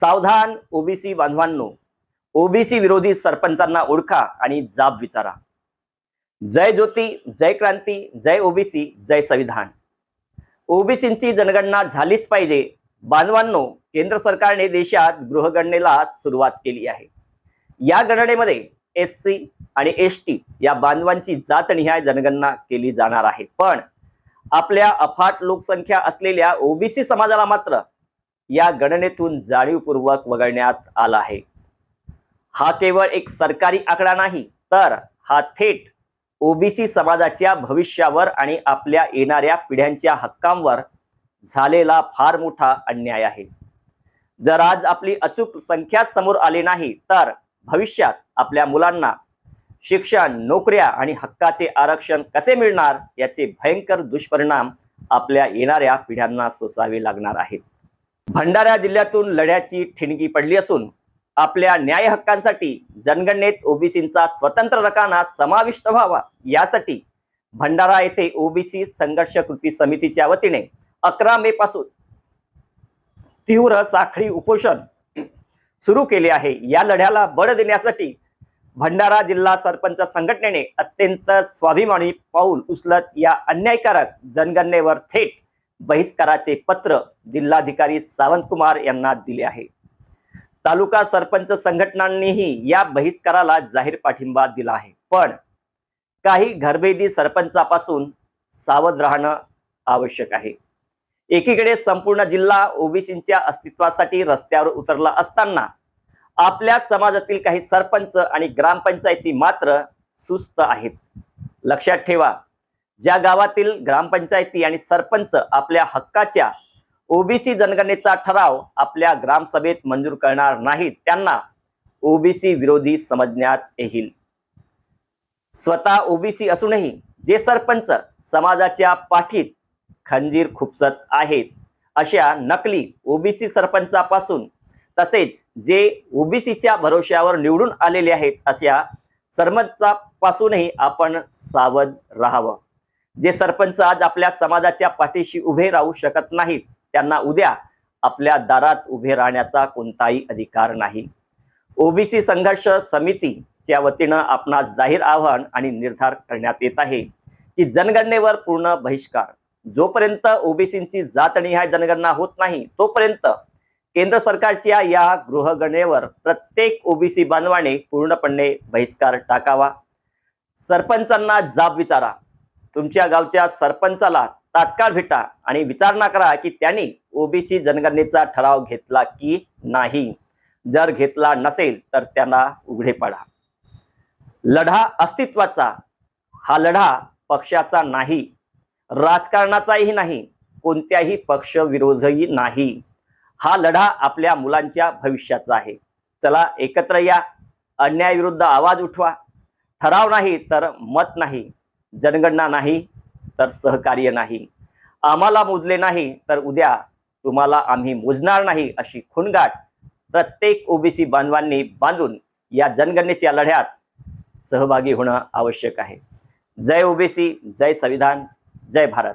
सावधान ओबीसी बांधवांनो, ओबीसी विरोधी सरपंचांना ओळखा आणि जाब विचारा. जय ज्योती, जय क्रांती, जय ओबीसी, जय संविधान. ओबीसींची जनगणना झालीच पाहिजे. बांधवांनो, केंद्र सरकारने देशात गृहगणनेला सुरुवात केली आहे. या गणनेमध्ये एससी आणि एसटी या बांधवांची जातनिहाय जनगणना केली जाणार आहे. पण आपल्या अफाट लोकसंख्या असलेल्या ओबीसी समाजाला मात्र या गणनेतून जाणीवपूर्वक वगळण्यात आला आहे. हा केवळ एक सरकारी आकडा नाही, तर हा थेट ओबीसी समाजाच्या भविष्यावर आणि आपल्या येणाऱ्या पिढ्यांच्या हक्कांवर झालेला फार मोठा अन्याय आहे. जर आज आपली अचूक संख्या समोर आली नाही, तर भविष्यात आपल्या मुलांना शिक्षण, नोकऱ्या आणि हक्काचे आरक्षण कसे मिळणार याचे भयंकर दुष्परिणाम आपल्या येणाऱ्या पिढ्यांना सोसावे लागणार आहेत. भंडारा जिल्ह्यातून लढ्याची ठिणगी पडली असून आपल्या न्याय हक्कांसाठी जनगणनेत ओबीसींचा स्वतंत्र रकाना समाविष्ट व्हावा यासाठी भंडारा येथे ओबीसी संघर्ष कृती समितीच्या वतीने 11 मे पासून तीव्र साखळी उपोषण सुरू केले आहे. या लढ्याला बळ देण्यासाठी भंडारा जिल्हा सरपंच संघटनेने अत्यंत स्वाभिमानी पाऊल उचलत या अन्यायकारक जनगणनेवर थेट बहिष्काराचे पत्र जिल्हाधिकारी सावंतकुमार यांना दिले आहे. तालुका सरपंच संघटनांनीही या बहिष्काराला जाहीर पाठिंबा दिला आहे. पण काही घरभेदी सरपंचापासून सावध राहणं आवश्यक आहे. एकीकडे संपूर्ण जिल्हा ओबीसींच्या अस्तित्वासाठी रस्त्यावर उतरला असताना आपल्या समाजातील काही सरपंच आणि ग्रामपंचायती मात्र सुस्त आहेत. लक्षात ठेवा, ज्या गावातील ग्रामपंचायती आणि सरपंच आपल्या हक्काच्या ओबीसी जनगणनेचा ठराव आपल्या ग्रामसभेत मंजूर करणार नाहीत, त्यांना ओबीसी विरोधी समजण्यात येईल. स्वतः ओबीसी असूनही जे सरपंच समाजाच्या पाठीत खंजीर खुपसत आहेत, अशा नकली ओबीसी सरपंचापासून, तसेच जे ओबीसीच्या भरोश्यावर निवडून आलेले आहेत अशा सरपंचापासूनही आपण सावध राहावं. जे सरपंच आज आपल्या समाजाच्या पाठीशी उभे राहू शकत नाहीत, त्यांना उद्या आपल्या दारात उभे राहण्याचा कोणताही अधिकार नाही. ओबीसी संघर्ष समितीच्या वतीनं आपणास जाहीर आवाहन आणि निर्धार करण्यात येत आहे की जनगणनेवर पूर्ण बहिष्कार. जोपर्यंत ओबीसींची जातनिहाय जनगणना होत नाही, तोपर्यंत केंद्र सरकारच्या या गृहगणनेवर प्रत्येक ओबीसी बांधवाने पूर्णपणे बहिष्कार टाकावा. सरपंचांना जाब विचारा. तुमच्या गावच्या सरपंचाला तात्काळ भेटा आणि विचारणा करा की त्यांनी ओबीसी जनगणनेचा ठराव घेतला की नाही. जर घेतला नसेल तर त्यांना उघडे पाडा. लढा अस्तित्वाचा. हा लढा पक्षाचा नाही, राजकारणाचाही नाही, कोणत्याही पक्ष विरोधी नाही. हा लढा आपल्या मुलांच्या भविष्याचा आहे. चला एकत्र या. अन्यायाविरुद्ध आवाज उठवा. ठराव नाही तर मत नाही, जनगणना नाही तर सहकार्य नाही. आम्हाला मोजले नाही तर उद्या तुम्हाला आम्ही मोजणार नाही, अशी खुणगाठ प्रत्येक ओबीसी बांधवांनी बांधून या जनगणनेच्या लढ्यात सहभागी होणं आवश्यक आहे. जय ओबीसी, जय संविधान, जय भारत.